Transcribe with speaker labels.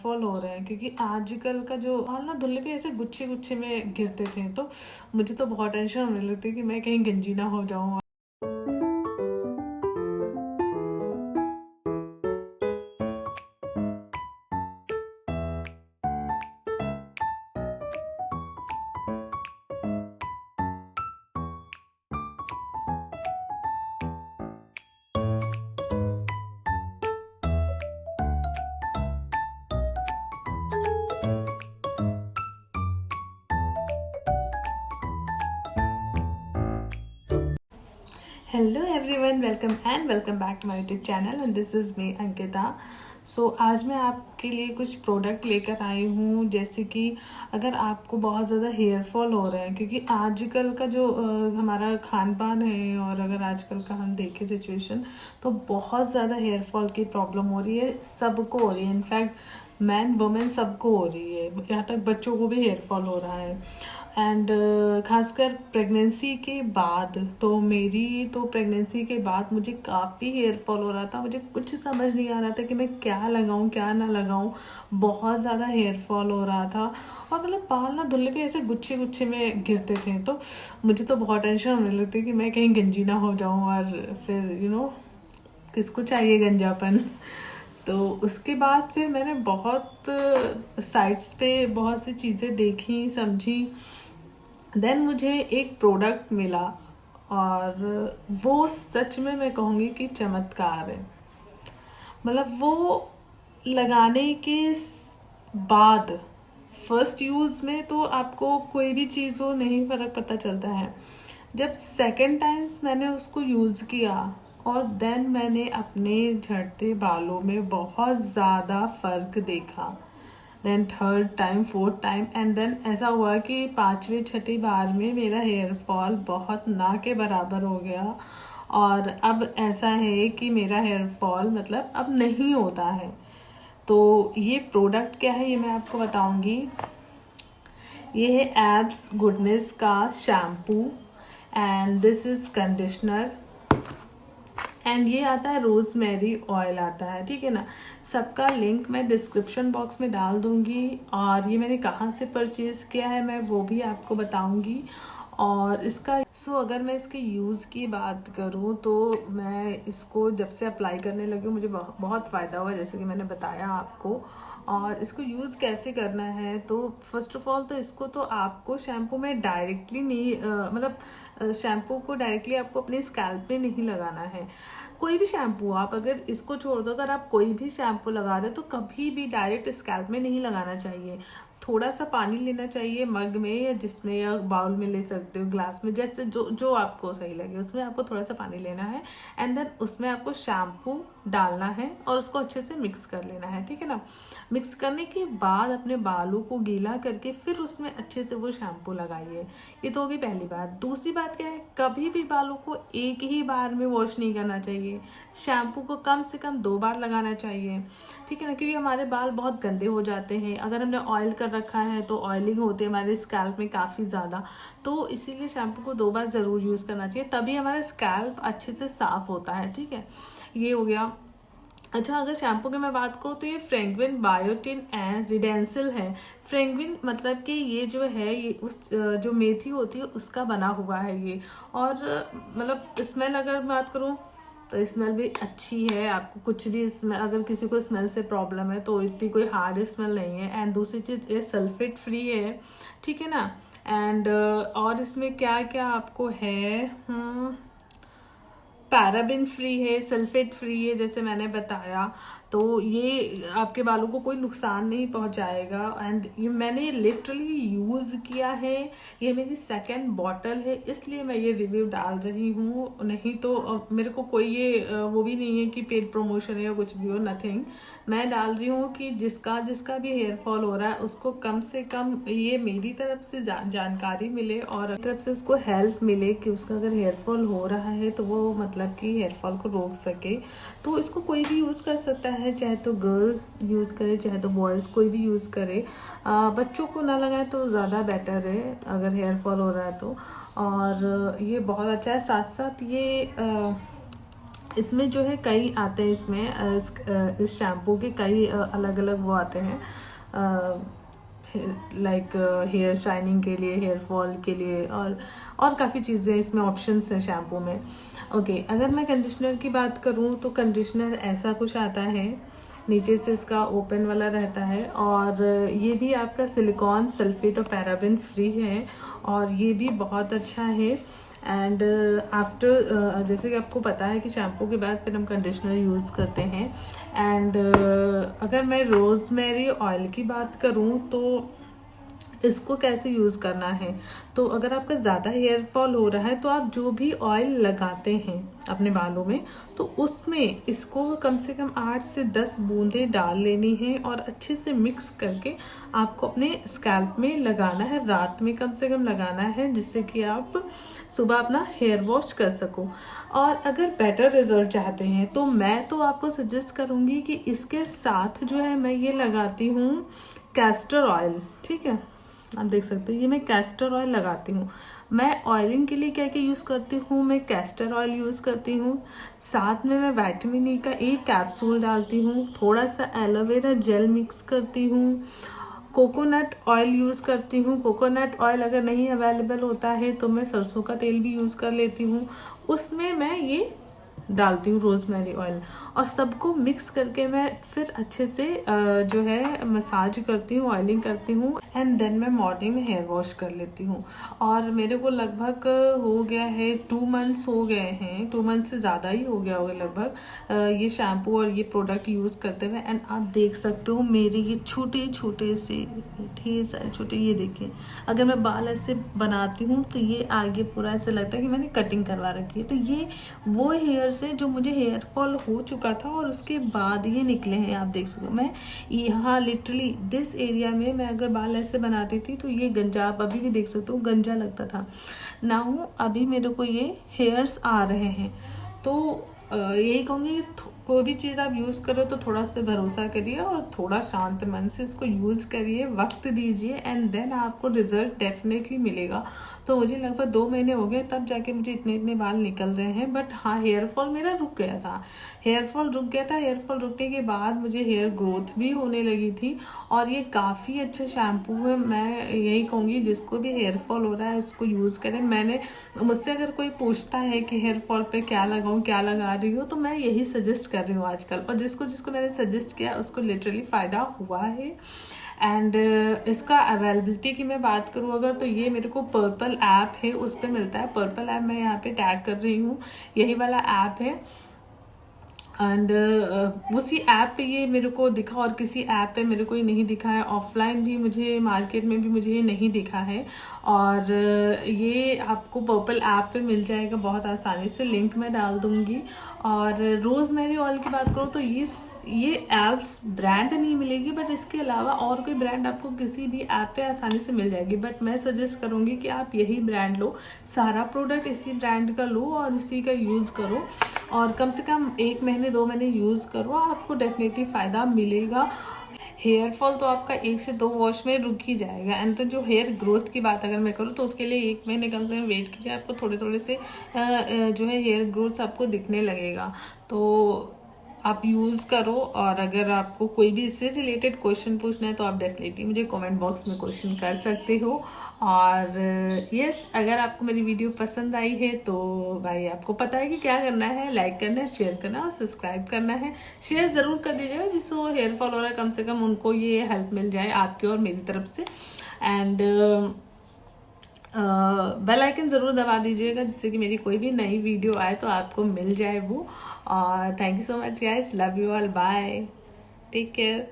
Speaker 1: Fall हो रहे हैं क्योंकि आजकल का जो बाल ना धुलने पे ऐसे गुच्छे गुच्छे में गिरते थे, तो मुझे तो बहुत टेंशन होने लगती है कि मैं कहीं गंजी ना हो जाऊं। Hello everyone, welcome back to my YouTube channel and this is me Ankita. So आज मैं आपके लिए कुछ प्रोडक्ट लेकर आई हूँ, जैसे कि अगर आपको बहुत ज़्यादा हेयर फॉल हो रहा है क्योंकि आजकल का जो हमारा खान पान है, और अगर आजकल का हम देखें सिचुएशन, तो बहुत ज़्यादा हेयर फॉल की प्रॉब्लम हो रही है, सबको हो रही है। इनफैक्ट मैन वुमेन सबको हो रही है, यहाँ तक बच्चों को भी हेयर फॉल हो रहा है। एंड खासकर प्रेगनेंसी के बाद, तो मेरी तो प्रेगनेंसी के बाद मुझे काफ़ी हेयर फॉल हो रहा था। मुझे कुछ समझ नहीं आ रहा था कि मैं क्या लगाऊं क्या ना लगाऊं। बहुत ज़्यादा हेयर फॉल हो रहा था, और मतलब बाल ना धुलने पे ऐसे गुच्छे गुच्छे में गिरते थे, तो मुझे तो बहुत टेंशन होने लगती कि मैं कहीं गंजी ना हो जाऊं, और फिर किसको चाहिए गंजापन। तो उसके बाद फिर मैंने बहुत साइट्स पे बहुत सी चीज़ें देखी समझी। देन मुझे एक प्रोडक्ट मिला, और वो सच में मैं कहूँगी कि चमत्कार है। मतलब वो लगाने के बाद फर्स्ट यूज़ में तो आपको कोई भी चीज़ हो नहीं फ़र्क पता चलता है। जब सेकेंड टाइम्स मैंने उसको यूज़ किया, और देन मैंने अपने झड़ते बालों में बहुत ज़्यादा फ़र्क देखा। Then third time, fourth time, and then ऐसा हुआ कि पाँचवीं छठी बार में मेरा हेयर फॉल बहुत ना के बराबर हो गया। और अब ऐसा है कि मेरा हेयर फॉल मतलब अब नहीं होता है। तो ये प्रोडक्ट क्या है ये मैं आपको बताऊंगी। ये है एब्स गुडनेस का shampoo, and this is conditioner, and ये आता है रोजमेरी ऑयल आता है, ठीक है ना। सबका लिंक मैं डिस्क्रिप्शन बॉक्स में डाल दूंगी, और ये मैंने कहाँ से परचेज़ किया है मैं वो भी आपको बताऊंगी। और इसका अगर मैं इसके यूज़ की बात करूँ, तो मैं इसको जब से अप्लाई करने लगी हूँ मुझे बहुत फ़ायदा हुआ, जैसे कि मैंने बताया आपको। और इसको यूज़ कैसे करना है, तो फर्स्ट ऑफ ऑल तो इसको तो आपको शैम्पू में डायरेक्टली नहीं मतलब शैम्पू को डायरेक्टली आपको अपने स्कैल्प पे नहीं लगाना है। कोई भी शैम्पू आप अगर इसको छोड़ दो, अगर आप कोई भी शैम्पू लगा रहे हो तो कभी भी डायरेक्ट स्कैल्प में नहीं लगाना चाहिए। थोड़ा सा पानी लेना चाहिए मग में, या जिसमें, या बाउल में ले सकते हो, ग्लास में, जैसे जो जो आपको सही लगे उसमें आपको थोड़ा सा पानी लेना है। एंड देन उसमें आपको शैम्पू डालना है और उसको अच्छे से मिक्स कर लेना है, ठीक है ना। मिक्स करने के बाद अपने बालों को गीला करके फिर उसमें अच्छे से वो शैम्पू लगाइए। ये तो होगी पहली बात। दूसरी बात क्या है, कभी भी बालों को एक ही बार में वॉश नहीं करना चाहिए। शैम्पू को कम से कम 2 बार लगाना चाहिए, ठीक है ना, क्योंकि हमारे बाल बहुत गंदे हो जाते हैं। अगर हमने ऑयल कर रखा है तो ऑयलिंग होती है हमारे स्कैल्प में काफ़ी ज़्यादा, तो इसीलिए शैम्पू को 2 बार ज़रूर यूज़ करना चाहिए, तभी हमारा स्कैल्प अच्छे से साफ़ होता है, ठीक है। ये हो गया। अच्छा, अगर शैम्पू की मैं बात करूँ तो ये फ्रेंगविन बायोटिन एंड रिडेंसिल है। फ्रेंगविन मतलब कि ये जो है ये उस जो मेथी होती है उसका बना हुआ है ये। और मतलब स्मेल अगर बात करूँ तो स्मेल भी अच्छी है। आपको कुछ भी स्मेल, अगर किसी को स्मेल से प्रॉब्लम है तो इतनी कोई हार्ड स्मेल नहीं है। एंड दूसरी चीज़ ये सल्फेट फ्री है, ठीक है ना। एंड और इसमें क्या क्या आपको है, पैराबिन फ्री है, सल्फेट फ्री है, जैसे मैंने बताया। तो ये आपके बालों को कोई नुकसान नहीं पहुंचाएगा। एंड ये मैंने लिटरली यूज़ किया है, ये मेरी सेकंड बॉटल है, इसलिए मैं ये रिव्यू डाल रही हूँ। नहीं तो मेरे को कोई ये वो भी नहीं है कि पेड प्रमोशन है या कुछ भी हो, नथिंग। मैं डाल रही हूँ कि जिसका जिसका भी हेयर फॉल हो रहा है उसको कम से कम ये मेरी तरफ से जानकारी मिले, और तरफ से उसको हेल्प मिले कि उसका अगर हेयर फॉल हो रहा है तो वो मतलब कि हेयर फॉल को रोक सके। तो इसको कोई भी यूज़ कर सकता है, चाहे तो गर्ल्स यूज़ करे चाहे तो बॉयज़, कोई भी यूज़ करे। बच्चों को ना लगाए तो ज़्यादा बेटर है अगर हेयर फॉल हो रहा है तो। और ये बहुत अच्छा है। साथ साथ ये इसमें जो है कई आते हैं, इसमें इस शैम्पू के कई अलग अलग वो आते हैं, लाइक हेयर शाइनिंग के लिए, हेयर फॉल के लिए, और काफ़ी चीज़ें इसमें ऑप्शंस हैं शैम्पू में। ओके, अगर मैं कंडीशनर की बात करूँ तो कंडीशनर ऐसा कुछ आता है, नीचे से इसका ओपन वाला रहता है, और ये भी आपका सिलिकॉन, सल्फेट और पैराबेन फ्री है, और ये भी बहुत अच्छा है। एंड आफ्टर जैसे कि आपको पता है कि शैम्पू के बाद फिर हम कंडीशनर यूज़ करते हैं। एंड अगर मैं रोज़मेरी ऑयल की बात करूँ तो इसको कैसे यूज़ करना है, तो अगर आपका ज़्यादा हेयर फॉल हो रहा है तो आप जो भी ऑयल लगाते हैं अपने बालों में, तो उसमें इसको कम से कम 8 से 10 बूंदें डाल लेनी है, और अच्छे से मिक्स करके आपको अपने स्कैल्प में लगाना है, रात में कम से कम लगाना है, जिससे कि आप सुबह अपना हेयर वॉश कर सको। और अगर बेटर रिजल्ट चाहते हैं तो मैं तो आपको सजेस्ट करूँगी कि इसके साथ जो है मैं ये लगाती हूँ कैस्टर ऑयल। ठीक है, आप देख सकते हो ये मैं कैस्टर ऑयल लगाती हूँ। मैं ऑयलिंग के लिए क्या क्या यूज़ करती हूँ, मैं कैस्टर ऑयल यूज़ करती हूँ, साथ में मैं विटामिन ई का एक कैप्सूल डालती हूँ, थोड़ा सा एलोवेरा जेल मिक्स करती हूँ, कोकोनट ऑयल यूज़ करती हूँ। कोकोनट ऑयल अगर नहीं अवेलेबल होता है तो मैं सरसों का तेल भी यूज़ कर लेती हूँ, उसमें मैं ये डालती हूँ रोज़मेरी ऑयल, और सबको मिक्स करके मैं फिर अच्छे से जो है मसाज करती हूँ, ऑयलिंग करती हूँ, एंड देन मैं मॉर्निंग में हेयर वॉश कर लेती हूँ। और मेरे को लगभग हो गया है 2 मंथ्स हो गए हैं, 2 मंथ से ज़्यादा ही हो गया होगा लगभग ये शैम्पू और ये प्रोडक्ट यूज़ करते हुए। एंड आप देख सकते हो मेरे ये छोटे छोटे से ढेर सारे छोटे, ये देखिए अगर मैं बाल ऐसे बनाती हूँ तो ये आगे पूरा ऐसा लगता है कि मैंने कटिंग करवा रखी है। तो ये वो हेयर से जो मुझे हेयर फॉल हो चुका था और उसके बाद ये निकले हैं, आप देख सकते हो। मैं यहाँ लिटरली दिस एरिया में मैं अगर बाल ऐसे बनाती थी तो ये गंजा, आप अभी भी देख सकते हो गंजा लगता था ना, हूँ अभी मेरे को ये हेयर्स आ रहे हैं। तो यही कहूँगी कोई भी चीज़ आप यूज़ करो तो थोड़ा उस पर भरोसा करिए और थोड़ा शांत मन से उसको यूज़ करिए, वक्त दीजिए, एंड देन आपको रिजल्ट डेफिनेटली मिलेगा। तो मुझे लगभग 2 महीने हो गए तब जाके मुझे इतने इतने बाल निकल रहे हैं। बट हाँ, हेयर फॉल मेरा रुक गया था, हेयर फॉल रुकने के बाद मुझे हेयर ग्रोथ भी होने लगी थी। और ये काफ़ी अच्छा शैम्पू है, मैं यही कहूँगी जिसको भी हेयर फॉल हो रहा है इसको यूज़ करें। मुझसे अगर कोई पूछता है कि हेयर फॉल पे क्या लगाऊँ, क्या लगा रही हो, तो मैं यही सजेस्ट कर रही हूँ आजकल, और जिसको जिसको मैंने सजेस्ट किया उसको लिटरली फ़ायदा हुआ है। एंड इसका अवेलेबिलिटी की मैं बात करूँ अगर, तो ये मेरे को पर्पल ऐप है उस पर मिलता है। पर्पल ऐप मैं यहाँ पे टैग कर रही हूँ, यही वाला ऐप है। एंड उसी ऐप पे ये मेरे को दिखा, और किसी ऐप पे मेरे को ये नहीं दिखा है, ऑफलाइन भी मुझे मार्केट में भी मुझे ये नहीं दिखा है। और ये आपको पर्पल ऐप पे मिल जाएगा बहुत आसानी से, लिंक मैं डाल दूँगी। और रोज़मेरी ऑयल की बात करूँ तो ये ऐप्स ब्रांड नहीं मिलेगी, बट इसके अलावा और कोई ब्रांड आपको किसी भी ऐप पे आसानी से मिल जाएगी। बट मैं सजेस्ट करूँगी कि आप यही ब्रांड लो, सारा प्रोडक्ट इसी ब्रांड का लो और इसी का यूज़ करो, और कम से कम 1 महीने 2 महीने यूज़ करो, आपको डेफिनेटली फ़ायदा मिलेगा। हेयर फॉल तो आपका 1 से 2 वॉश में रुक ही जाएगा। एंड तो जो हेयर ग्रोथ की बात अगर मैं करूँ तो उसके लिए 1 महीने कम से कम वेट कीजिए, आपको थोड़े थोड़े से जो है हेयर ग्रोथ आपको दिखने लगेगा। तो आप यूज़ करो, और अगर आपको कोई भी इससे रिलेटेड क्वेश्चन पूछना है तो आप डेफिनेटली मुझे कमेंट बॉक्स में क्वेश्चन कर सकते हो। और यस, अगर आपको मेरी वीडियो पसंद आई है तो भाई आपको पता है कि क्या करना है, लाइक करना है, शेयर करना है और सब्सक्राइब करना है। शेयर ज़रूर कर दीजिएगा जिसको हेयर फॉल हो रहा है, कम से कम उनको ये हेल्प मिल जाए आपकी और मेरी तरफ से। एंड बेल आइकन ज़रूर दबा दीजिएगा जिससे कि मेरी कोई भी नई वीडियो आए तो आपको मिल जाए वो। और thank you so much guys, love you all, bye, take care.